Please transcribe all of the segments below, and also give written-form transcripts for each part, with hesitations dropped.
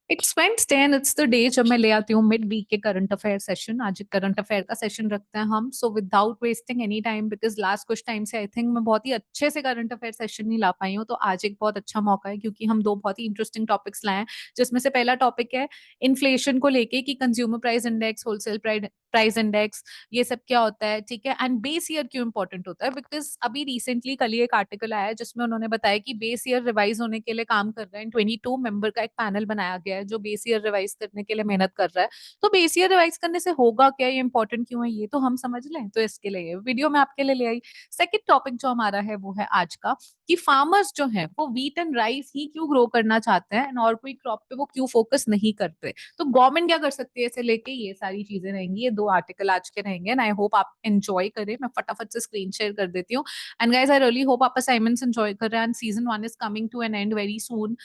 It's Wednesday and it's the day जब मैं ले आती हूँ मिड वीक के करंट अफेयर सेशन। आज एक करंट अफेयर का सेशन रखते हैं हम, so without wasting any time, because last कुछ टाइम से आई थिंक मैं बहुत ही अच्छे से करंट अफेयर सेशन नहीं ला पाई हूँ। तो आज एक बहुत अच्छा मौका है क्योंकि हम दो बहुत ही इंटरेस्टिंग टॉपिक्स लाए हैं, जिसमें से पहला टॉपिक है इन्फ्लेशन को लेके कि consumer price index, wholesale price index, ये सब क्या होता है, ठीक है। एंड बेस ईयर क्यों इंपॉर्टेंट होता है, बिकॉज अभी रिसेंटली कल ही एक आर्टिकल आया है जिसमें उन्होंने बताया कि बेस ईयर रिवाइज होने के लिए काम कर रहे हैं। 22 मेंबर का एक पैनल बनाया गया है जो बेस ईयर रिवाइज करने के लिए मेहनत कर रहा है। तो बेस ईयर रिवाइज करने से होगा क्या, ये इंपॉर्टेंट क्यों है, ये तो हम समझ लें। तो इसके लिए ये वीडियो मैं आपके लिए ले आई। सेकेंड टॉपिक जो हमारा है वो है आज का कि फार्मर्स जो है वो व्हीट एंड राइस ही क्यों ग्रो करना चाहते हैं और कोई क्रॉप पे वो क्यों फोकस नहीं करते। तो गवर्नमेंट क्या कर सकती है इसे लेके, ये सारी चीजें रहेंगी। ये दो आर्टिकल आज के रहेंगे एंड आई होप आप एंजॉय करें। मैं फटाफट से स्क्रीन शेयर कर देती हूँ। And guys I really hope आप असाइनमेंट्स एंजॉय कर रहे हैं। And season 1 is coming to an end very soon.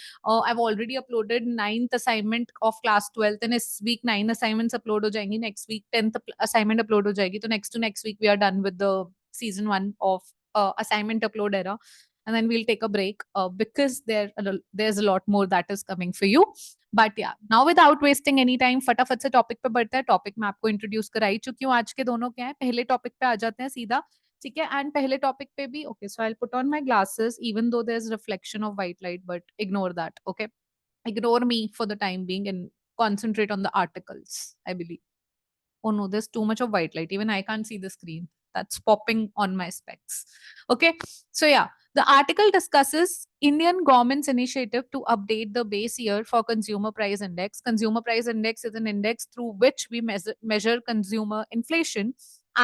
I've already uploaded 9th assignment of class 12th and इस week 9 assignments upload हो जाएंगी, next week 10th assignment upload हो जाएगी। तो next to next week we are done with the season 1 of assignment upload era, and then we'll take a break because there's a lot more that is coming for you. But yeah now without wasting any time फटाफट से topic पे बढ़ता है। Topic मैं आपको introduce कराई चुकी हूँ। आज के दोनों क्या है, पहले टॉपिक पे आ जाते हैं सीधा, ठीक है। एंड पहले टॉपिक पे भी okay, so I put on my glasses even though there is reflection of white light, but ignore that, okay. Ignore me for the time being and concentrate on the articles, I believe. Oh no, there's too much of white light. Even I can't see the screen. That's popping on my specs. Okay. So yeah, the article discusses Indian government's initiative to update the base year for consumer price index. Consumer price index is an index through which we measure consumer inflation.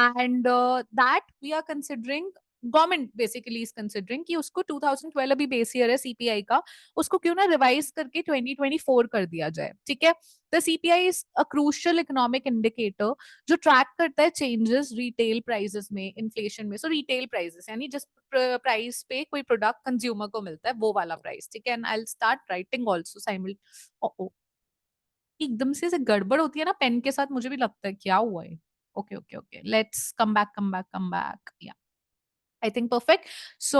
And that we are considering, government basically is considering कि उसको 2012 अभी base year है CPI का, उसको क्यों ना revise करके 2024 कर दिया जाए, ठीक है। The CPI is a crucial economic indicator जो ट्रैक करता है चेंजेस रिटेल प्राइसेस में, इन्फ्लेशन में। सो रिटेल प्राइसेस यानी जिस प्राइस पे कोई प्रोडक्ट कंज्यूमर को मिलता है वो वाला प्राइस, ठीक है। And I will start writing also simul. एकदम से गड़बड़ होती है ना पेन के साथ, मुझे भी लगता है क्या हुआ है। Okay okay okay, let's come back या आई थिंक परफेक्ट। सो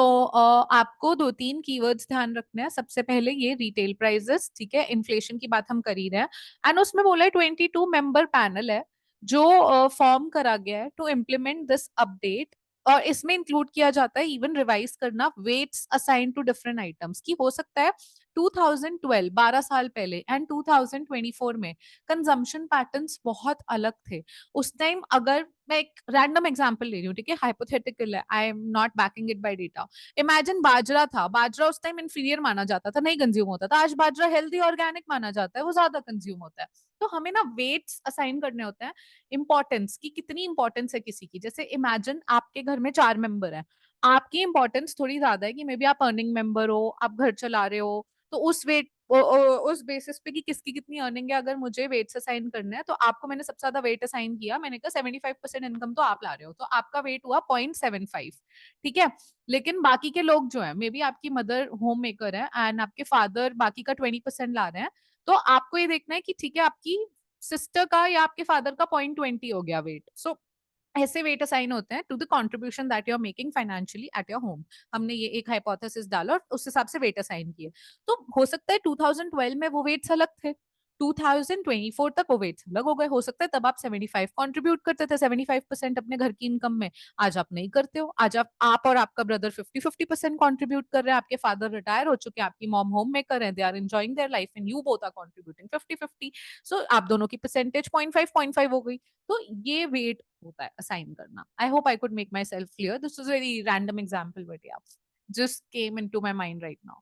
आपको दो तीन कीवर्ड्स ध्यान रखने हैं। सबसे पहले ये रिटेल प्राइसेस, ठीक है, इन्फ्लेशन की बात हम कर ही रहे हैं। एंड उसमें बोला है 22 मेंबर पैनल है जो फॉर्म करा गया है टू इम्प्लीमेंट दिस अपडेट। और इसमें इंक्लूड किया जाता है इवन रिवाइज करना weights assign to different items की। हो सकता है 2012 12 साल पहले एंड 2024 में कंजम्पशन पैटर्न्स बहुत अलग थे। उस टाइम अगर मैं एक रैंडम एग्जांपल ले रही हूँ, ठीक है, हाइपोथेटिकल है, I am not backing it by data. Imagine बाजरा था, बाजरा उस टाइम इंफीरियर माना जाता था, नहीं कंज्यूम होता था। आज बाजरा हेल्दी ऑर्गेनिक माना जाता है, वो ज्यादा कंज्यूम होता है। तो हमें ना वेट्स असाइन करने होते हैं, इंपॉर्टेंस की कितनी इंपॉर्टेंस है किसी की। जैसे इमेजिन आपके घर में 4 मेंबर हैं, आपकी इंपॉर्टेंस थोड़ी ज्यादा है कि मे बी आप अर्निंग मेंबर हो, आप घर चला रहे हो, तो उस बेसिस पे कि किसकी कितनी अर्निंग है, अगर मुझे वेट्स असाइन करना है तो आपको मैंने सबसे ज्यादा वेट असाइन किया। मैंने कहा 75% इनकम तो आप ला रहे हो, तो आपका वेट हुआ 0.75, ठीक है। लेकिन बाकी के लोग जो है, मे बी आपकी मदर होम मेकर है एंड आपके फादर बाकी का 20% ला रहे हैं, तो आपको ये देखना है कि ठीक है आपकी सिस्टर का या आपके फादर का 0.20 हो गया वेट। सो ऐसे वेट असाइन होते हैं to the contribution that you are making financially at your home. हमने ये एक हाइपोथेसिस डाला और उस हिसाब से वेट असाइन किए। तो हो सकता है 2012 में वो वेट्स अलग थे, 2024 तक वो वेट्स अलग हो गए। हो सकता है तब आप 75 कंट्रीब्यूट करते थे, 75% अपने घर की इनकम में, आज आप नहीं करते हो। आज आप और आपका ब्रदर 50-50% कंट्रीब्यूट कर रहे हैं। आपके फादर रिटायर हो चुके हैं, आपकी मॉम होम मेकर है, they are enjoying their life and you both are contributing 50-50। So आप दोनों की परसेंटेज 0.5 हो गई। तो ये वेट होता है असाइन करना। I hope I could make my self clear. This is very random example but या just came into my mind right now.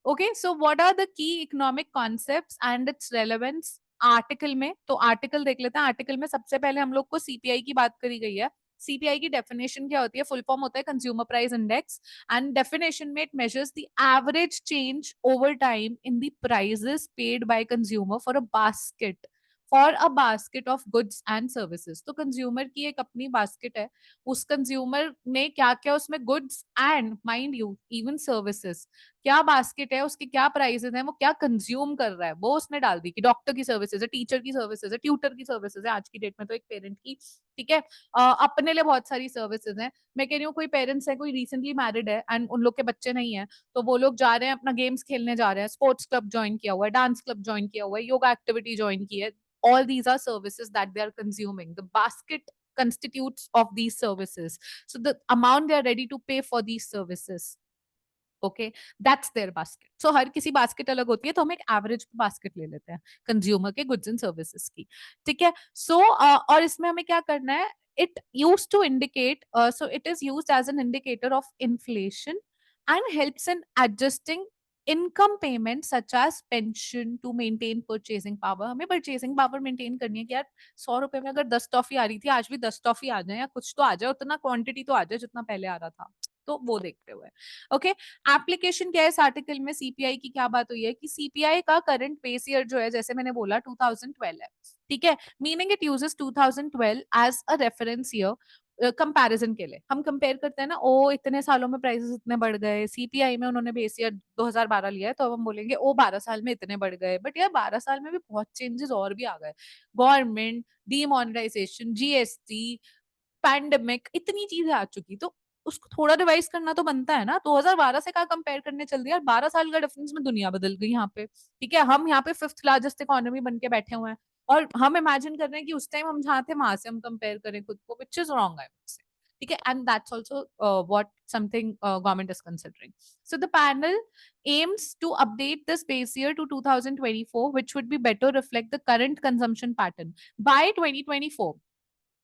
Okay, so what are the key economic concepts and its relevance article में? तो article देख लेते हैं। Article में सबसे पहले हम लोग को सीपीआई की बात करी गई है। सीपीआई की डेफिनेशन क्या होती है? फुल फॉर्म होता है consumer price index. And definition में it measures the average change over time in the prices paid by consumer for a basket for a basket of goods and services. तो consumer की एक अपनी basket है, उस consumer ने क्या क्या उसमें goods and mind you even services, क्या बास्केट है, उसके क्या प्राइसेस हैं, वो क्या कंज्यूम कर रहा है, वो उसने डाल दी कि डॉक्टर की सर्विसेज है, टीचर की सर्विसेज है, ट्यूटर की सर्विसेज है आज की डेट में तो एक पेरेंट की, ठीक है। अपने लिए बहुत सारी सर्विसेज हैं। मैं कह रही हूँ कोई पेरेंट्स है, कोई रिसेंटली मैरिड है एंड उन लोग के बच्चे नहीं है, तो वो लोग जा रहे हैं अपना गेम्स खेलने जा रहे हैं, स्पोर्ट्स क्लब ज्वाइन किया हुआ है, डांस क्लब ज्वाइन किया हुआ है, योगा एक्टिविटी ज्वाइन की है, all these are services that they are consuming. The basket constitutes of these services, so the amount they are ready to pay for these services, okay, that's their basket. So हर किसी basket अलग होती है, तो हम एक average basket ले लेते हैं कंज्यूमर के गुड्स एंड सर्विसेज की, ठीक है। सो और इसमें हमें क्या करना है, it use to indicate, so it is use as an indicator of inflation and helps in adjusting income payment such as pension to maintain purchasing power. हमें परचेसिंग पावर मेंटेन करनी है कि यार 100 रुपए में अगर 10 टॉफी आ रही थी, आज भी 10 टॉफी आ जाए या कुछ तो आ जाए, उतना क्वांटिटी तो आ जाए जितना पहले आ रहा था, तो वो देखते हुए, ओके। एप्लीकेशन क्या है इस आर्टिकल में, सीपीआई की क्या बात हुई है कि सीपीआई का करंट बेस ईयर जो है, जैसे मैंने बोला 2012 है, ठीक है, meaning it uses 2012 as a reference year comparison के लिए। हम कंपेयर करते हैं ना, ओ इतने सालों में प्राइसेस इतने बढ़ गए, सीपीआई में उन्होंने बेस ईयर 2012 लिया है, तो अब हम बोलेंगे ओ 12 साल में इतने बढ़ गए, बट यार 12 साल में भी बहुत चेंजेस और भी आ गए, गवर्नमेंट, डीमोनेटाइजेशन, जीएसटी, पैंडेमिक, इतनी चीजें आ चुकी, तो उसको थोड़ा रिवाइज करना तो बनता है ना। 2012 से क्या कंपेयर करने चल दिया, 12 साल का डिफरेंस में दुनिया बदल गई यहाँ पे, ठीक है। हम यहाँ पे फिफ्थ लार्जेस्ट इकोनॉमी बन के बैठे हुए हैं, और हम इमेजिन कर रहे हैं कि उस टाइम हम जहाँ थे वहां से हम कंपेयर करें खुद को, which is wrong, I would say, ठीक है। And that's also what something government is considering. So the panel aims to update this base year to 2024, which would be better reflect the current consumption pattern by 2024।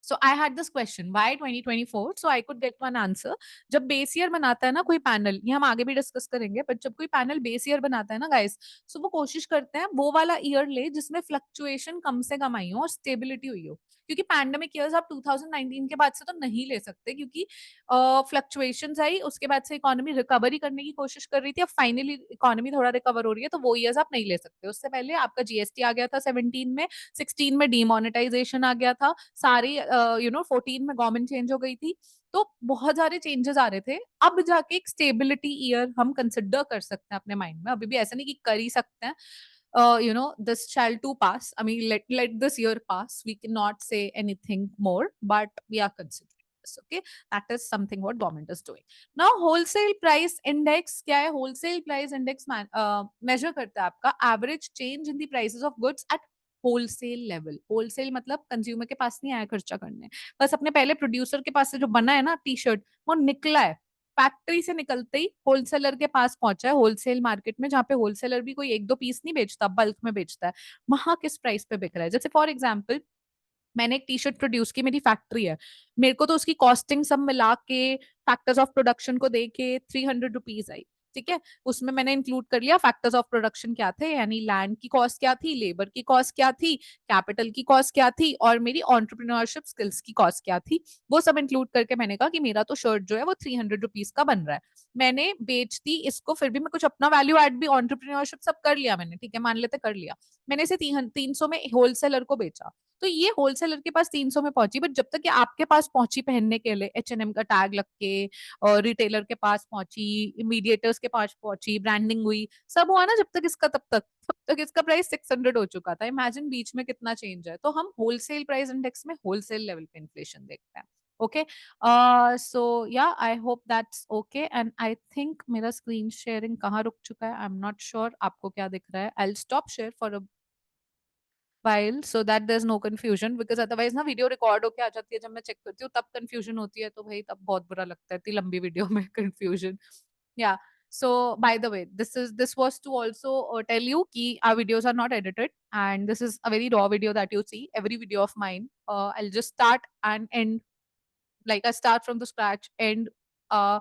So I had this question, why 2024? So I could get one answer। जब base year बनाता है ना कोई panel, ये हम आगे भी discuss करेंगे, बट जब कोई पैनल बेस ईयर बनाता है ना गाइस, सो वो कोशिश करते हैं वो वाला ईयर ले जिसमें फ्लक्चुएशन कम से कम आई हो और स्टेबिलिटी हुई हो, क्योंकि पैंडेमिक ईयर्स आप 2019 के बाद से तो नहीं ले सकते, क्योंकि फ्लक्चुएशंस आई, उसके बाद से इकोनॉमी रिकवरी करने की कोशिश कर रही थी, अब फाइनली इकोनॉमी थोड़ा रिकवर हो रही है, तो वो ईयर्स आप नहीं ले सकते। उससे पहले आपका जीएसटी आ गया था 17 में, 16 में डीमोनेटाइजेशन आ गया था, सारे 14 में गवर्नमेंट चेंज हो गई थी, तो बहुत सारे चेंजेस आ रहे थे। अब जाके एक स्टेबिलिटी ईयर हम कंसिडर कर सकते हैं अपने माइंड में, अभी भी ऐसा नहीं कि कर ही सकते हैं। this shall too pass, I mean let this year pass, we cannot say anything more, but we are considering this, okay। that is something what government is doing now। wholesale price index क्या है, wholesale price index measure करता है आपका average change in the prices of goods at wholesale level. Wholesale मतलब consumer के पास नहीं आया खर्चा करने, बस अपने पहले प्रोड्यूसर के पास से जो बना है ना टी शर्ट, वो निकला है, फैक्ट्री से निकलते ही होलसेलर के पास पहुंचा है, होलसेल मार्केट में, जहाँ पे होलसेलर भी कोई एक दो पीस नहीं बेचता, बल्क में बेचता है, वहां किस प्राइस पे बिक रहा है। जैसे फॉर एग्जाम्पल मैंने एक टी शर्ट प्रोड्यूस की, मेरी फैक्ट्री है, मेरे को तो उसकी कॉस्टिंग सब मिला के, फैक्टर्स ऑफ प्रोडक्शन को दे के 300 रुपीज आई, ठीक है। उसमें मैंने इंक्लूड कर लिया फैक्टर्स ऑफ प्रोडक्शन क्या थे, यानी लैंड की कॉस्ट क्या थी, लेबर की कॉस्ट क्या थी, कैपिटल की कॉस्ट क्या थी, और मेरी ऑन्टरप्रिन्योरशिप स्किल्स की कॉस्ट क्या थी, वो सब इंक्लूड करके मैंने कहा कि मेरा तो शर्ट जो है वो 300 रुपीज का बन रहा है। मैंने बेच दी इसको, फिर भी मैं कुछ अपना वैल्यू एड भी, ऑन्टरप्रिन्योरशिप सब कर लिया मैंने, ठीक है, मान लेते कर लिया, मैंने इसे 300 में होलसेलर को बेचा, तो ये होलसेलर के पास 300 में पहुंची, बट जब तक ये आपके पास पहुंची पहनने के लिए, H&M का टैग लग के, और रिटेलर के पास पहुंची, मीडिएटर्स के पास पहुंची, ब्रांडिंग हुई, सब हुआ ना, जब तक इसका तब तक इसका प्राइस 600 हो चुका था। इमेजिन बीच में कितना चेंज है। तो हम होलसेल प्राइस इंडेक्स में होलसेल लेवल पे इन्फ्लेशन देखते हैं, ओके। सो या I hope that's okay, and I think मेरा स्क्रीन शेयरिंग कहाँ रुक चुका है, आई एम नॉट श्योर, आपको क्या दिख रहा है। I will stop share for a while so that there's no confusion, because otherwise ना वीडियो रिकॉर्ड होके आ जाती है, जब मैं चेक करती हूँ तब कंफ्यूजन होती है, तो भाई तब बहुत बुरा लगता है इतनी लंबी वीडियो में कंफ्यूजन। या so by the way, this was to also tell you कि our videos are not edited, and this is a very raw video that you see, every video of mine, I'll just start and end, like I start from the scratch, end uh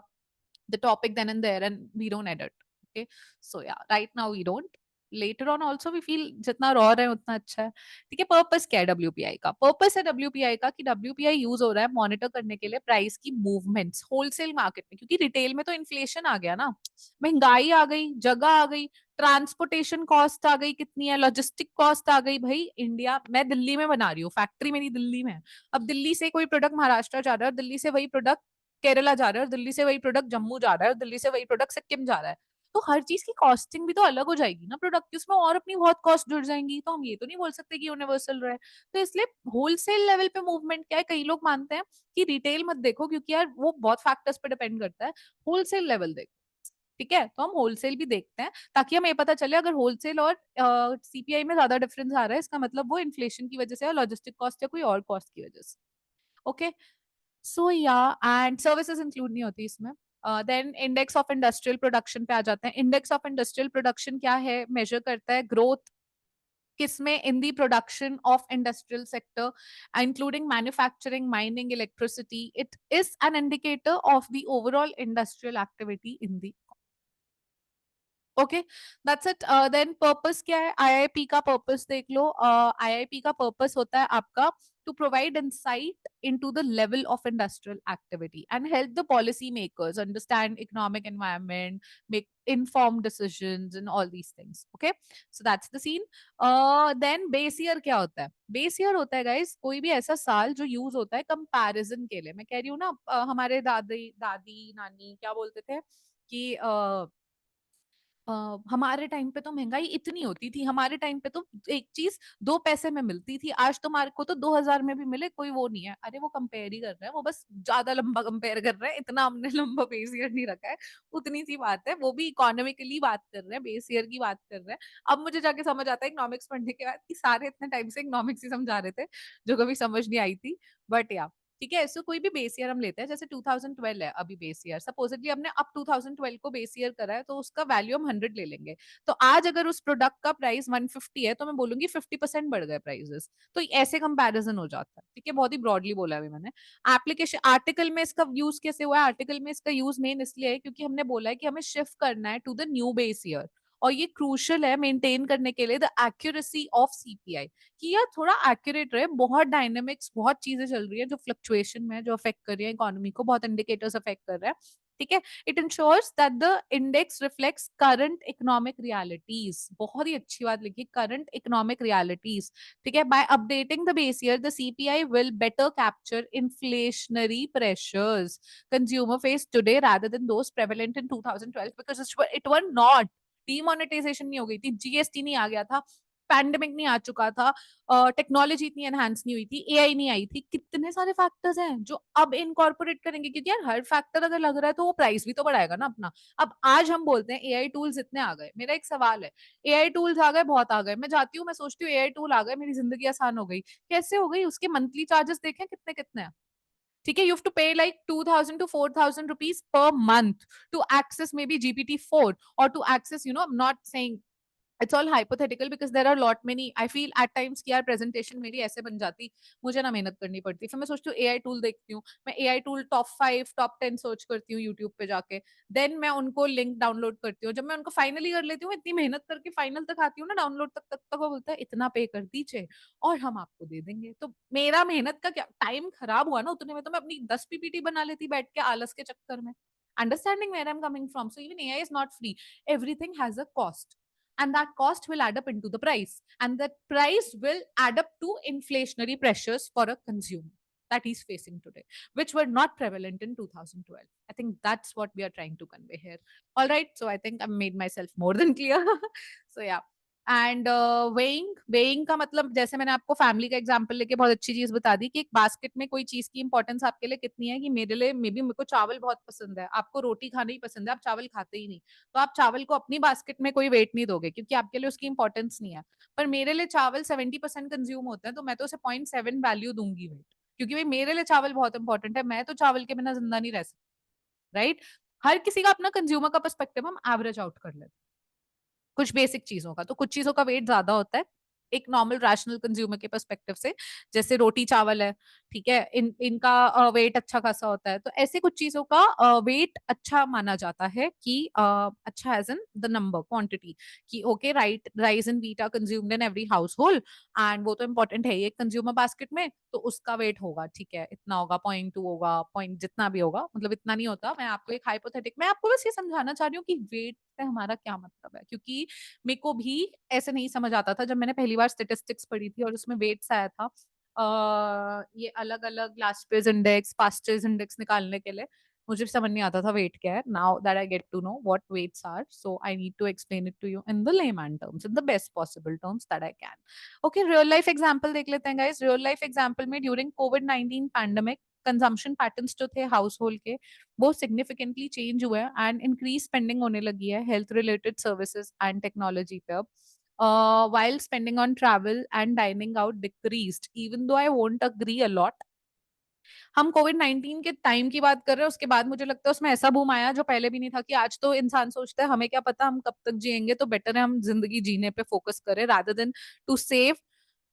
the topic then and there, and we don't edit, okay। So yeah, right now we don't, later on also we feel जितना raw रहे हैं उतना अच्छा है, ठीक है। Purpose क्या है डब्ल्यूपीआई का, पर्पस है डब्ल्यूपीआई का कि डब्ल्यूपीआई यूज हो रहा है मॉनिटर करने के लिए प्राइस की मूवमेंट्स होलसेल मार्केट में, क्योंकि रिटेल में तो इन्फ्लेशन आ गया ना, महंगाई आ गई, जगह आ गई, ट्रांसपोर्टेशन कॉस्ट आ गई कितनी है, लॉजिस्टिक कॉस्ट आ गई। भाई इंडिया, मैं दिल्ली में बना रही हूँ, फैक्ट्री मेरी दिल्ली में है, अब दिल्ली से कोई प्रोडक्ट महाराष्ट्र जा रहा है और दिल्ली से वही प्रोडक्ट केरला जा रहा है और दिल्ली से वही प्रोडक्ट जम्मू जा रहा है और दिल्ली से वही प्रोडक्ट सिक्किम जा रहा है, तो हर चीज की कॉस्टिंग भी तो अलग हो जाएगी ना प्रोडक्ट की, उसमें और अपनी बहुत कॉस्ट जुड़ जाएंगी, तो हम ये तो नहीं बोल सकते कि यूनिवर्सल रहे। तो इसलिए होलसेल लेवल पे मूवमेंट क्या है, कई लोग मानते हैं कि रिटेल मत देखो क्योंकि यार वो बहुत फैक्टर्स पे डिपेंड करता है, होलसेल लेवल देखो। ठीक है, तो हम होलसेल भी देखते हैं ताकि हमें पता चले अगर होलसेल और सीपीआई में ज्यादा डिफरेंस आ रहा है, इसका मतलब वो इन्फ्लेशन की वजह से, लॉजिस्टिक कॉस्ट या कोई और कॉस्ट की वजह से। ओके, सो या एंड सर्विसेज इंक्लूड नहीं होती इसमें। Then index of industrial production पे आ जाते हैं। इंडेक्स ऑफ इंडस्ट्रियल प्रोडक्शन क्या है, मेजर करता है ग्रोथ किसमें, in the production of industrial sector including manufacturing, mining, electricity. It is an indicator of the overall industrial activity in the. Okay, that's it. Then purpose क्या है, IIP का purpose देख लो। IIP का purpose होता है आपका to provide insight into the level of industrial activity and help the policy makers understand economic environment, make informed decisions and all these things. Okay, so that's the scene. Then base year क्या होता है, base year होता है guys कोई भी ऐसा साल जो यूज होता है कंपैरिजन के लिए। मैं कह रही हूँ ना, हमारे दादी दादी नानी क्या बोलते थे कि हमारे टाइम पे तो महंगाई इतनी होती थी, हमारे टाइम पे तो एक चीज 2 पैसे में मिलती थी, आज तुम्हारे को तो 2,000 में भी मिले कोई वो नहीं है। अरे वो कंपेयर ही कर रहे हैं, वो बस ज्यादा लंबा कंपेयर कर रहे हैं, इतना हमने लंबा बेस ईयर नहीं रखा है, उतनी सी बात है। वो भी इकोनॉमिकली बात कर रहे हैं, बेस ईयर की बात कर रहे हैं। अब मुझे जाके समझ आता है इकोनॉमिक्स पढ़ने के बाद कि सारे इतने टाइम से इकोनॉमिक्स ही समझा रहे थे जो कभी समझ नहीं आई थी। बट या ठीक है, सो कोई भी बेस ईयर हम लेते हैं, जैसे 2012 है अभी बेस ईयर, सपोजिटली हमने अब 2012 को बेस ईयर करा है तो उसका वैल्यू हम 100 ले लेंगे। तो आज अगर उस प्रोडक्ट का प्राइस 150 है तो मैं बोलूंगी 50% बढ़ गए प्राइसेस। तो ऐसे कंपैरिजन हो जाता है। ठीक है, बहुत ही ब्रॉडली बोला है मैंने। एप्लीकेशन आर्टिकल में इसका यूज कैसे हुआ है, आर्टिकल में इसका यूज मेन इसलिए है क्योंकि हमने बोला है कि हमें शिफ्ट करना है to the new base year, और ये क्रूशल है मेंटेन करने के लिए द एक्यूरेसी ऑफ सीपीआई, कि यार थोड़ा एक्यूरेट रहे। बहुत डायनेमिक्स, बहुत चीजें चल रही है जो फ्लक्चुएशन में जो अफेक्ट कर रही है इकोनॉमी को, बहुत इंडिकेटर्स अफेक्ट कर रहा है। ठीक है, it ensures that the index reflects current economic realities. बहुत ही अच्छी बात लिखी, करंट इकोनॉमिक रियलिटीज। ठीक है, by updating the base year the CPI will better capture inflationary pressures consumer face today rather than those prevalent in 2012 because it were not, demonetisation नहीं हो गई थी, जीएसटी नहीं आ गया था, पैंडेमिक नहीं आ चुका था, टेक्नोलॉजी इतनी एनहांस नहीं हुई थी, एआई नहीं आई थी। कितने सारे फैक्टर्स हैं जो अब इनकॉर्पोरेट करेंगे, क्योंकि यार हर फैक्टर अगर लग रहा है तो वो प्राइस भी तो बढ़ाएगा ना अपना। अब आज हम बोलते हैं एआई टूल्स इतने आ गए, मेरा एक सवाल है, एआई टूल्स आ गए, बहुत आ गए, मैं जाती हूँ मैं सोचती हूँ एआई टूल आ गए मेरी जिंदगी आसान हो गई, कैसे हो गई? उसके मंथली चार्जेस देखें कितने कितने हैं। ठीक है, यू हैव टू पे like 2,000 to 4,000 rupees per month to access maybe GPT-4, or to access, I'm not saying it's all hypothetical because there are lot many, I feel at times कि यार presentation मेरी ऐसे बन जाती, मुझे ना मेहनत करनी पड़ती, फिर मैं सोचती हूँ एआई टूल देखती हूँ, मैं AI tool top 5 top 10 search करती हूँ यूट्यूब पे जाके, देन मैं उनको लिंक डाउनलोड करती हूँ, जब मैं उनको फाइनली कर लेती हूँ, इतनी मेहनत करके फाइनल तक आती हूँ ना डाउनलोड तक तक तक वो बोलता है इतना पे कर दीजिए और हम आपको दे देंगे। तो मेरा मेहनत का क्या टाइम खराब हुआ ना, उतने में तो मैं अपनी 10 पीपीटी बना लेती बैठ के आलस के चक्कर में। Understanding where I am coming from, so even AI is not free, everything has a cost, and that cost will add up into the price, and that price will add up to inflationary pressures for a consumer that he's facing today, which were not prevalent in 2012. I think that's what we are trying to convey here. All right, so I think I've made myself more than clear. So yeah, and weighing का मतलब, जैसे मैंने आपको family का example लेके बहुत अच्छी चीज बता दी कि एक बास्केट में कोई चीज की इंपॉर्टेंस आपके लिए कितनी है, कि मेरे लिए मे बी मेरे को चावल बहुत पसंद है, आपको रोटी खाना ही पसंद है, आप चावल खाते ही नहीं, तो आप चावल को अपनी बास्केट में कोई वेट नहीं दोगे क्योंकि आपके लिए उसकी इंपॉर्टेंस नहीं है। पर मेरे लिए चावल 70% कंज्यूम होता है तो मैं तो उसे 0.7 वैल्यू दूंगी वेट, क्योंकि भाई मेरे लिए चावल बहुत इंपॉर्टेंट है, मैं तो चावल के बिना जिंदा नहीं रह सकती। राइट, हर किसी का अपना कंज्यूमर का पर्सपेक्टिव, हम एवरेज आउट कर लेते हैं कुछ बेसिक चीजों का, तो कुछ चीजों का वेट ज्यादा होता है एक नॉर्मल रैशनल कंज्यूमर के पर्सपेक्टिव से, जैसे रोटी चावल है, ठीक है, इनका वेट अच्छा खासा होता है, तो ऐसे कुछ चीजों का वेट अच्छा माना जाता है कि अच्छा as in the number quantity, कि okay right, rice and wheat are consumed in every household, and वो तो इंपॉर्टेंट है एक कंज्यूमर बास्केट में, तो उसका वेट होगा, ठीक है, इतना होगा, 0.2 होगा, पॉइंट जितना भी होगा, मतलब इतना नहीं होता। मैं आपको एक हाइपोथेटिक, मैं आपको बस ये समझाना चाह रही हूँ कि वेट सकते हैं हमारा क्या मतलब है, क्योंकि मेरे को भी ऐसे नहीं समझ आता था जब मैंने पहली बार स्टेटिस्टिक्स पढ़ी थी और उसमें वेट्स आया था ये अलग अलग लास्पेज इंडेक्स पास्टेज इंडेक्स निकालने के लिए। मुझे समझ नहीं आता था वेट क्या है. Now that I get to know what weights are, so I need to explain it to you in the layman terms, in the best possible terms that I can. Okay, real life example देख लेते हैं guys. Real life example में during कोविड-19 pandemic consumption patterns जो थे house hold के वो significantly change हुए हैं एंड इंक्रीज स्पेंडिंग होने लगी है health related services and technology पे. While spending on travel and dining out decreased, even though I won't agree a lot. हम कोविड-19 के टाइम की बात कर रहे हैं, उसके बाद मुझे लगता है उसमें ऐसा बूम आया जो पहले भी नहीं था कि आज तो इंसान सोचता है हमें क्या पता हम कब तक जिएंगे, तो बेटर है हम जिंदगी जीने पे फोकस करें rather than to save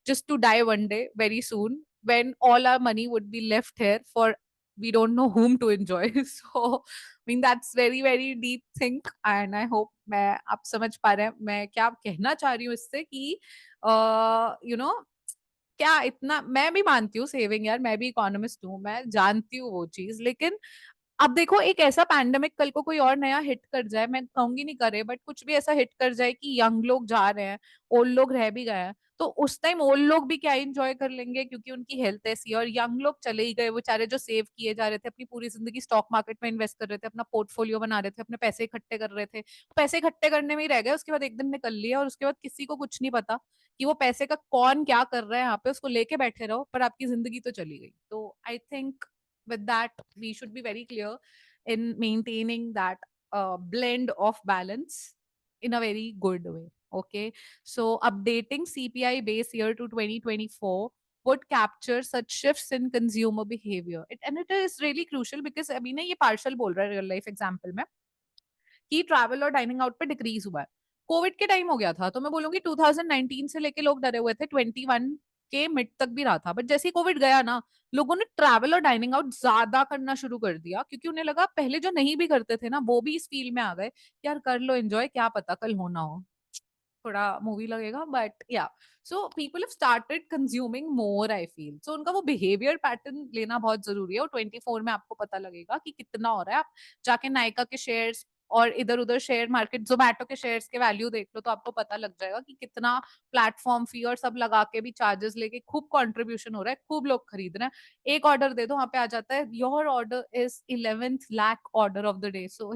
just to die one day very soon when all our money would be left here for we don't know whom to enjoy. So I mean that's very very deep think and I hope मैं आप समझ पा रहे हैं मैं क्या कहना चाह रही हूँ इससे कि यू नो क्या इतना मैं भी मानती हूँ सेविंग यार, मैं भी इकोनॉमिस्ट हूँ, मैं जानती हूँ वो चीज, लेकिन अब देखो एक ऐसा पैंडेमिक कल को कोई और नया हिट कर जाए, मैं कहूंगी नहीं करे बट कुछ भी ऐसा हिट कर जाए कि यंग लोग जा रहे हैं, ओल्ड लोग रह भी गए हैं, तो उस टाइम ओल्ड लोग भी क्या एंजॉय कर लेंगे क्योंकि उनकी हेल्थ ऐसी है, और यंग लोग चले ही गए बेचारे जो सेव किए जा रहे थे, अपनी पूरी जिंदगी स्टॉक मार्केट में इन्वेस्ट कर रहे थे, अपना पोर्टफोलियो बना रहे थे, अपने पैसे इकट्ठे कर रहे थे, पैसे इकट्ठे करने में ही रह गए, उसके बाद एक दिन निकल लिया और उसके बाद किसी को कुछ नहीं पता कि वो पैसे का कौन क्या कर रहा है यहाँ पे, उसको लेके बैठे रहो पर आपकी जिंदगी तो चली गई. तो I think with that we should be very clear in maintaining that blend of balance in a very good way. Okay, so updating CPI base year to 2024 would capture such shifts in consumer behavior. And it is really crucial because अभी ना ये partial बोल रहा है real life example में कि travel और dining out पे डिक्रीज हुआ है. कोविड के टाइम हो गया था तो मैं बोलूंगी 2019 से लेके लोग डरे हुए थे, 21 के मिड तक भी रहा था, बट जैसे ही कोविड गया ना लोगों ने ट्रैवल और डाइनिंग आउट ज्यादा करना शुरू कर दिया क्योंकि उन्हें लगा पहले जो नहीं भी करते थे ना वो भी इस फील्ड में आ गए, यार कर लो एंजॉय, क्या पता कल हो ना हो. थोड़ा मूवी लगेगा but yeah so people have started consuming more I feel. So उनका वो बिहेवियर पैटर्न लेना बहुत जरूरी है और 24 में आपको पता लगेगा कि कितना हो रहा है. आप जाके नायका के शेयर्स और इधर उधर शेयर मार्केट जोमेटो के शेयर्स के वैल्यू देख लो तो आपको पता लग जाएगा कि कितना प्लेटफॉर्म फी और सब लगा के भी चार्जेस लेके खूब कंट्रीब्यूशन हो रहा है, खूब लोग खरीद रहे हैं. एक ऑर्डर दे दो वहां पे आ जाता है your order is 11th lakh order of the day. So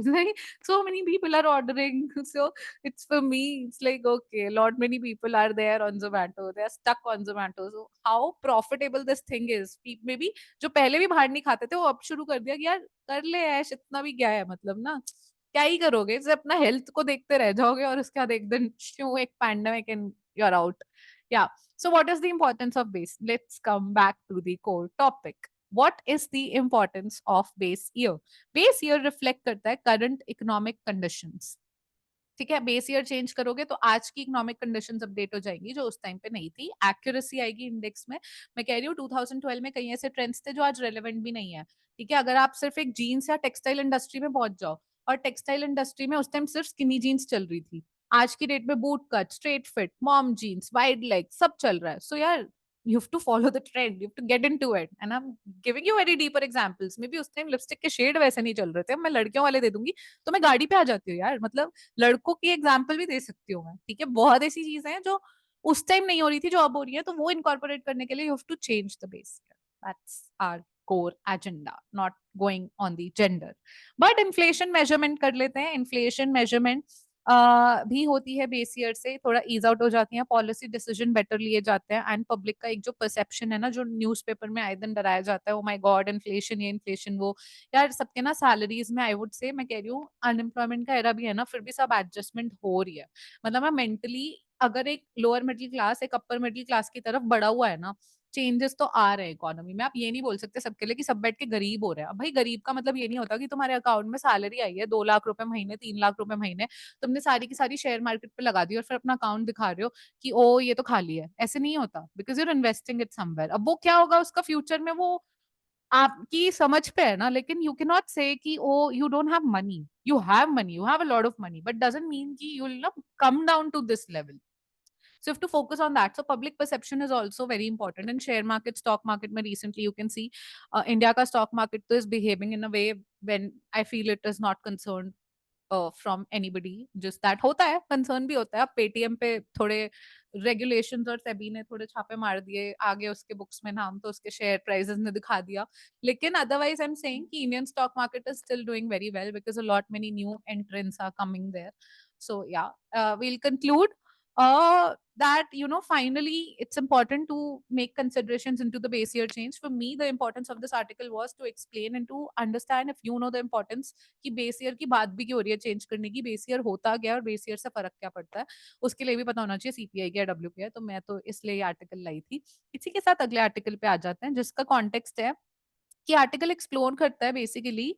so many people are ordering. So it's for me it's like okay, a lot many people are there on Zomato, they are stuck on Zomato. So how profitable this thing is. Maybe जो पहले भी बाहर नहीं खाते थे वो अब शुरू कर दिया कि यार कर ले ऐश, इतना भी क्या है मतलब ना, क्या ही करोगे, सिर्फ अपना हेल्थ को देखते रह जाओगे और उसके बाद एक दिन शू एक pandemic and you are out. Yeah so what is the importance of base, let's come back to the core topic. what is the importance of base year? Base year reflect करता है current economic conditions. ठीक है, base year change करोगे तो आज की economic conditions update हो जाएंगी जो उस टाइम पे नहीं थी, एक्यूरेसी आएगी इंडेक्स में. मैं कह रही हूँ 2012 में कई ऐसे ट्रेंड्स थे जो आज रेलेवेंट भी नहीं है. ठीक है, अगर आप सिर्फ एक जीन्स या टेक्सटाइल इंडस्ट्री में पहुंच जाओ, और टेक्सटाइल इंडस्ट्री में उस टाइम सिर्फ स्किनी जीन्स चल रही थी, आज की डेट में boot cut, straight fit, mom jeans, wide leg सब चल रहा है. सो यार you have to follow the trend, you have to get into it, and I'm giving you very deeper examples. Maybe उस टाइम लिपस्टिक के shade वैसे नहीं चल रहे थे, मैं लड़कियों वाले दे दूंगी तो मैं गाड़ी पे आ जाती हूँ यार. मतलब लड़कों की एग्जाम्पल भी दे सकती हूँ मैं. ठीक है, बहुत ऐसी चीजें हैं जो उस टाइम नहीं हो रही थी जो अब हो रही है, तो वो इनकॉर्पोरेट करने के लिए you have to change the base. That's our core agenda, not going on the gender. But inflation measurement कर लेते हैं. इन्फ्लेशन मेजरमेंट भी होती है बेस ईयर से, थोड़ा ईज आउट हो जाती है, पॉलिसी डिसीजन बेटर लिए जाते हैं, एंड पब्लिक का एक जो परसेप्शन है ना जो न्यूज़पेपर में आए दिन डराया जाता है, ओ माय गॉड इन्फ्लेशन ये इन्फ्लेशन वो, यार सबके ना सैलरीज में आई वुड से, मैं कह रही हूँ अनएम्प्लॉयमेंट का एरा भी है ना, फिर भी सब एडजस्टमेंट हो रही है. मतलब मैं मेंटली अगर एक लोअर मिडिल क्लास एक अपर मिडिल क्लास की तरफ बढ़ा हुआ है ना, चेंजेस तो आ रहे हैं इकोनॉमी में. आप ये नहीं बोल सकते सबके लिए कि सब बैठ के गरीब हो रहे हैं. अब भाई गरीब का मतलब ये नहीं होता कि तुम्हारे अकाउंट में सैलरी आई है 2 लाख रुपए महीने, 3 लाख रुपए महीने, तुमने सारी की सारी शेयर मार्केट पे लगा दी और फिर अपना अकाउंट दिखा रहे हो कि ओ ये तो खाली है. ऐसे नहीं होता, because you're investing it somewhere. अब वो क्या होगा उसका फ्यूचर में वो आपकी समझ पे है ना, लेकिन यू कैन नॉट से कि oh you don't have money, you have money, you have a lot of money, but doesn't mean कि you will not come down to this level. So you have to focus on that. So public perception is also very important in share market, stock market. Mein recently you can see India ka stock market is behaving in a way when I feel it is not concerned from anybody, जिस that होता है, concern भी होता है। अब Paytm पे थोड़े regulations और सेबी ने थोड़े छापे मार दिए, आगे उसके बुक्स में नाम तो उसके शेयर प्राइसेस ने दिखा दिया, लेकिन अदरवाइज आई एम सेइंग कि Indian stock market is still doing very well because a lot many new entrants are coming there. So yeah, we'll conclude that finally it's important to make considerations into the base year change. For me, the importance of this article was to explain and to understand, if you know the importance, कि base year की बात भी क्यों हो रही है change करने की, base year होता क्या है और base year से फर्क क्या पड़ता है, उसके लिए भी पता होना चाहिए सीपीआई क्या डब्ल्यूपीआई. तो मैं तो इसलिए ये आर्टिकल लाई थी. इसी के साथ अगले आर्टिकल पे आ जाते हैं, जिसका कॉन्टेक्स्ट है कि आर्टिकल एक्सप्लोर करता है बेसिकली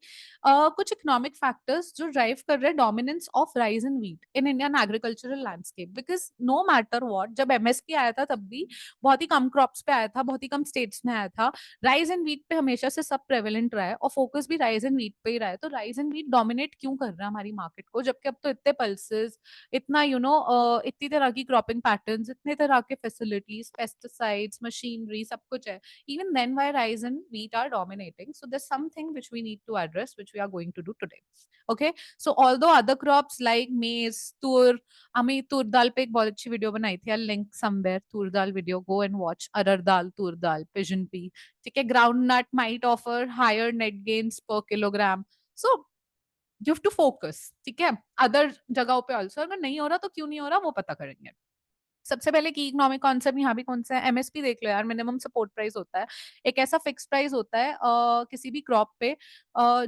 कुछ इकोनॉमिक फैक्टर्स जो ड्राइव कर रहे हैं dominance of rice in wheat in Indian agricultural landscape. Because no matter what, जब एमएसपी आया था तब भी बहुत ही कम क्रॉप्स पे आया था, बहुत ही कम स्टेट्स में आया था. राइस एंड व्हीट पे हमेशा से सब प्रेवलेंट रहा है और फोकस भी राइस एंड व्हीट पे ही रहा है. तो राइस एंड व्हीट डोमिनेट क्यों कर रहा है हमारी मार्केट को, जबकि अब तो इतने पल्सेस, इतना इतनी तरह की क्रॉपिंग पैटर्न्स, इतने तरह के फैसिलिटीज, पेस्टिसाइड्स, मशीनरी, सब कुछ है. Even then, why rice and wheat are dominating? So there's something which we need to address, which we are going to do today. Okay. So although other crops like maize, tur, हमें tur dal पे एक बहुत अच्छी video बनाई थी, I'll link somewhere tur dal video, go and watch. Arhar dal, tur dal, pigeon pea. ठीक है. Groundnut might offer higher net gains per kilogram. So you have to focus. ठीक है. अदर जगहों पे also अगर नहीं हो रहा तो क्यों नहीं हो रहा वो पता करेंगे. सबसे पहले की इकोनॉमिक कॉन्सेप्ट यहाँ भी कौन सा है, एमएसपी देख लो यार. मिनिमम सपोर्ट प्राइस होता है, एक ऐसा फिक्स प्राइस होता है किसी भी क्रॉप पे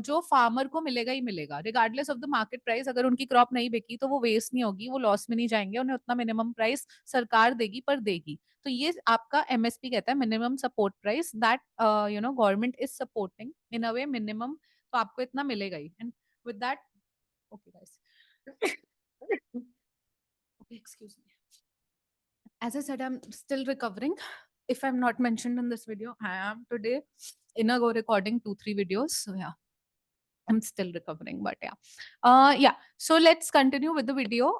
जो फार्मर को मिलेगा ही मिलेगा regardless of the market price. अगर उनकी क्रॉप नहीं बिकी तो वो वेस्ट नहीं होगी, वो लॉस में नहीं जाएंगे, उन्हें उतना मिनिमम प्राइस सरकार देगी पर देगी. तो ये आपका एमएसपी कहता है, minimum support price, that government is supporting in a way minimum. तो आपको इतना मिलेगा ही. And with that, okay guys, excuse me. As I said, I'm still recovering. If I'm not mentioned in this video, I am today in a go recording 2-3 videos. So yeah, I'm still recovering, but yeah. Yeah. So let's continue with the video.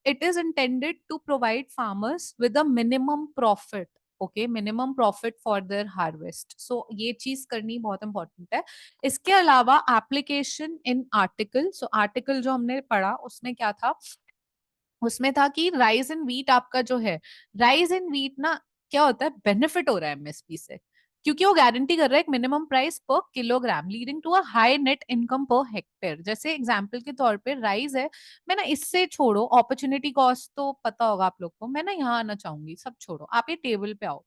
It is intended to provide farmers with a minimum profit. Okay, minimum profit for their harvest. So ये चीज करनी बहुत important है. इसके अलावा application in article. So article जो हमने पढ़ा उसमें क्या था, उसमें था कि राइस एंड व्हीट आपका जो है, राइस एंड व्हीट ना क्या होता है, बेनिफिट हो रहा है एमएसपी से, क्योंकि वो गारंटी कर रहा है एक minimum price per kilogram leading to a high net income per hectare. जैसे एग्जांपल के तौर पे राइस है, मैं ना इससे छोड़ो, अपॉर्चुनिटी कॉस्ट तो पता होगा आप लोग को, मैं ना यहाँ आना चाहूंगी, सब छोड़ो, आप ये टेबल पे आओ.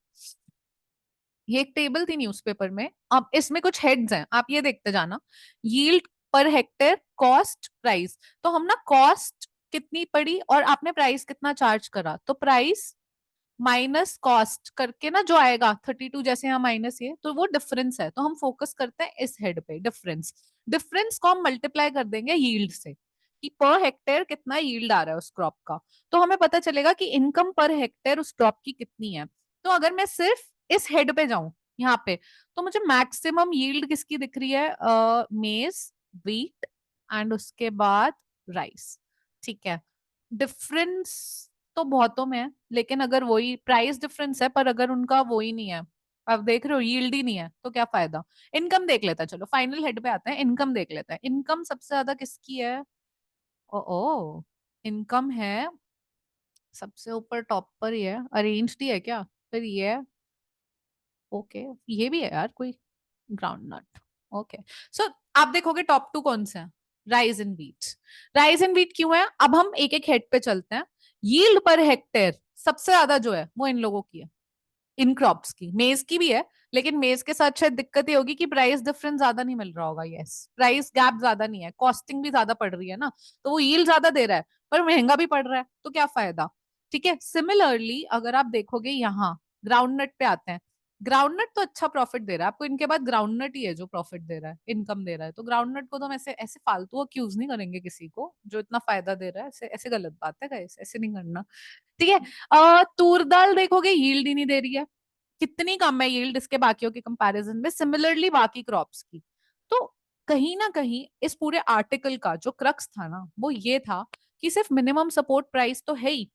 ये एक टेबल थी न्यूज़पेपर में, अब इसमें कुछ हेड्स हैं, आप ये देखते जाना. Yield per hectare, cost, price. तो हम ना कॉस्ट कितनी पड़ी और आपने प्राइस कितना चार्ज करा, तो प्राइस माइनस कॉस्ट करके ना जो आएगा 32, जैसे यहाँ माइनस ये, तो वो डिफरेंस है. तो हम फोकस करते हैं इस हेड पे, डिफरेंस. डिफरेंस को हम मल्टीप्लाई कर देंगे यील्ड से, कि पर हेक्टेयर कितना यील्ड आ रहा है उस क्रॉप का. तो हमें पता चलेगा कि इनकम पर हेक्टेयर उस क्रॉप की कितनी है. तो अगर मैं सिर्फ इस हेड पे जाऊं यहाँ पे, तो मुझे मैक्सिमम यील्ड किसकी दिख रही है, मेज, व्हीट एंड उसके बाद राइस. ठीक है. डिफरेंस तो बहुतों में है, लेकिन अगर वही प्राइस डिफरेंस है पर अगर उनका वो ही नहीं है, आप देख रहे हो यील्ड ही नहीं है, तो क्या फायदा. इनकम देख लेता है, चलो फाइनल हेड पे आते हैं, इनकम देख लेता है. इनकम सबसे ज्यादा किसकी है, ओ इनकम है सबसे ऊपर टॉप पर ही है, अरेंज्ड ही है क्या, फिर ये है. ओके, ये भी है यार कोई, ग्राउंड नट. ओके. सो आप देखोगे टॉप टू कौन से हैं, rice and wheat. Rice and wheat क्यों है, अब हम एक एक हेड पे चलते हैं. यील्ड पर हेक्टेयर सबसे ज्यादा जो है वो इन लोगों की है, इन क्रॉप्स की. मेज की भी है, लेकिन मेज के साथ शायद दिक्कत ये होगी कि प्राइस डिफरेंस ज्यादा नहीं मिल रहा होगा. यस, प्राइस गैप ज्यादा नहीं है, कॉस्टिंग भी ज्यादा पड़ रही है ना, तो वो यील्ड ज्यादा दे रहा है पर महंगा भी पड़ रहा है, तो क्या फायदा. ठीक है. सिमिलरली अगर आप देखोगे यहाँ ग्राउंडनट पे आते हैं, ग्राउंडनट तो अच्छा प्रॉफिट दे रहा है आपको, इनके बाद ग्राउंडनट ही है जो प्रॉफिट दे रहा है, इनकम दे रहा है. तो ग्राउंडनट को तो हम ऐसे ऐसे फालतू अक्यूज नहीं करेंगे किसी को जो इतना फायदा दे रहा है, ऐसे ऐसे गलत बात है गाइस, ऐसे नहीं करना. ठीक है. तूर दाल देखोगे यील्ड ही नहीं दे रही है, कितनी कम है यील्ड इसके बाकियों के कंपैरिजन में, सिमिलरली बाकी क्रॉप्स की. तो कहीं ना कहीं इस पूरे आर्टिकल का जो क्रक्स था ना वो ये था कि सिर्फ मिनिमम सपोर्ट प्राइस तो है ही,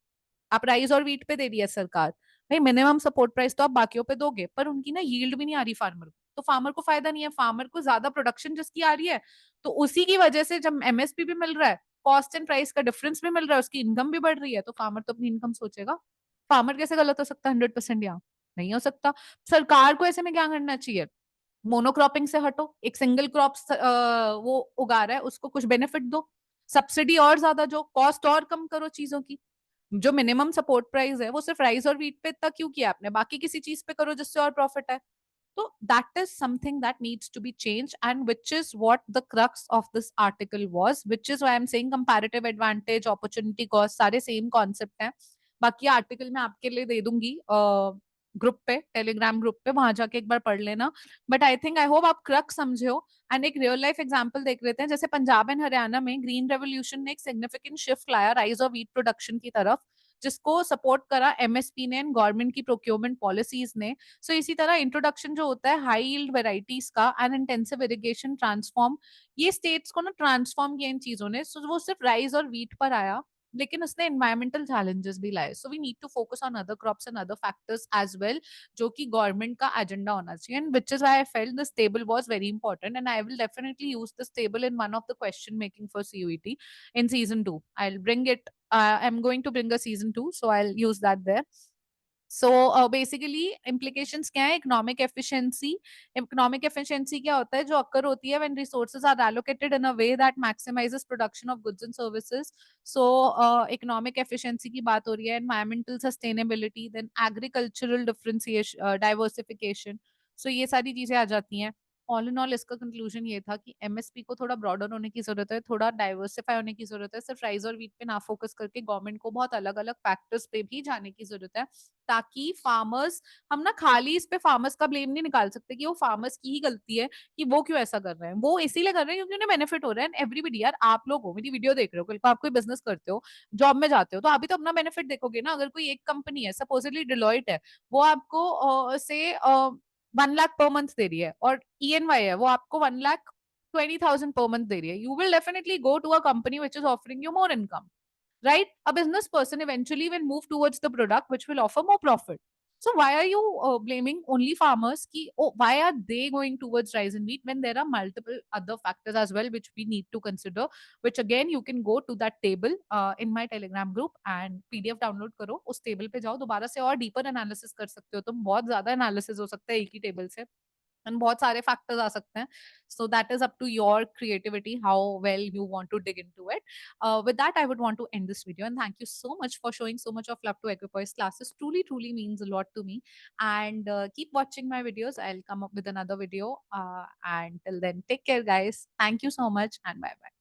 आप राइस और व्हीट पे दे दिया सरकार, भाई मिनिमम सपोर्ट प्राइस तो आप बाकियों पे दोगे, पर उनकी ना यील्ड भी नहीं आ रही फार्मर को, तो फार्मर को फायदा नहीं है. फार्मर को ज्यादा प्रोडक्शन जिसकी आ रही है, तो उसी की वजह से जब एमएसपी भी मिल रहा है कॉस्ट एंड प्राइस का डिफरेंस भी मिल रहा है, उसकी इनकम भी बढ़ रही है, तो फार्मर तो अपनी इनकम सोचेगा। फार्मर कैसे गलत हो सकता है 100% यहाँ? नहीं हो सकता। सरकार को ऐसे में क्या करना चाहिए? मोनोक्रॉपिंग से हटो, एक सिंगल क्रॉप वो उगा रहा है उसको कुछ बेनिफिट दो, सब्सिडी और ज्यादा, जो कॉस्ट और कम करो चीजों की। जो मिनिमम सपोर्ट प्राइस है वो सिर्फ राइस और व्हीट पे इतना क्यों किया आपने, बाकी किसी चीज पे करो जिससे और प्रॉफिट है। So that is something that needs to be changed, and which is what the crux of this article was, which is why I'm saying comparative advantage, opportunity cost सारे same concept हैं। बाकी article मैं आपके लिए दे दूंगी group पे, Telegram group पे, वहां जाके एक बार पढ़ लेना। But I think, I hope आप क्रक्स समझे हो। एंड एक रियल लाइफ एग्जांपल देख लेते हैं, जैसे पंजाब एंड हरियाणा में ग्रीन रेवोल्यूशन ने एक सिग्निफिकेंट शिफ्ट लाया राइस और व्हीट प्रोडक्शन की तरफ, जिसको सपोर्ट करा एमएसपी ने एंड गवर्नमेंट की प्रोक्योरमेंट पॉलिसीज ने। सो इसी तरह इंट्रोडक्शन जो होता है हाई यील्ड वेराइटीज का एंड इंटेंसिव इरिगेशन ट्रांसफॉर्म, ये स्टेट्स को ना ट्रांसफॉर्म किया इन चीजों ने। सो वो सिर्फ राइस और व्हीट पर आया, लेकिन उसने एनवायरमेंटल चैलेंजेस भी लाए। So we need to focus on other crops and other factors as well, जो कि गवर्नमेंट का एजेंडा होना चाहिए। And which is why I felt this table was very important, and I will definitely use this table in one of the question making for CUET in season 2. I'll bring it. I'm going to bring a season 2, so I'll use that there. So basically implications क्या है? Economic efficiency क्या होता है? जो occur होती है when resources are allocated in a way that maximises production of goods and services. So economic efficiency की बात हो रही है, environmental sustainability, then agricultural differentiation, diversification. सो ये सारी चीजें आ जाती हैं। ऑल इन ऑल इसका कंक्लूजन ये था कि एमएसपी को थोड़ा ब्रॉडर होने की जरूरत है, थोड़ा डाइवर्सिफाई होने की जरूरत है। सिर्फ राइस और व्हीट पे ना फोकस करके गवर्नमेंट को बहुत अलग अलग फैक्टर्स पे भी जाने की जरूरत है, ताकि फार्मर्स, हम ना खाली इस पे फार्मर्स का ब्लेम नहीं निकाल सकते कि वो फार्मर्स की ही गलती है कि वो क्यों ऐसा कर रहे हैं। वो इसीलिए कर रहे हैं क्योंकि उन्हें बेनिफिट हो रहा है। एवरीबडी, यार आप लोग हो, मेरी वीडियो देख रहे हो, कल को आप कोई बिजनेस करते हो, जॉब में जाते हो, तो अभी तो अपना बेनिफिट देखोगे ना। अगर कोई एक कंपनी है, सपोजली डिलॉइट है, वो आपको से 1 लाख पर मंथ दे रही है, और ENY है, वो आपको 1,20,000 per month दे रही है, you will definitely go to a company which is offering you more income, right? A business person eventually will move towards the product which will offer more profit. So why are you blaming only farmers? Ki, oh, why are they going towards rice and wheat when there are multiple other factors as well which we need to consider? Which again you can go to that table in my Telegram group and PDF download करो, उस table पे जाओ, दोबारा से और deeper analysis कर सकते हो तुम। बहुत ज्यादा एनालिसिस हो सकता है एक ही टेबल से, एंड बहुत सारे फैक्टर्स आ सकते हैं। So that is up to your creativity how well you want to dig into it. With that, I would want to end this video, and thank you so much for showing so much of love to Equipoise classes. Truly means a lot to me. And keep watching my videos. I'll come up with another video, and till then, take care guys. Thank you so much, and bye bye.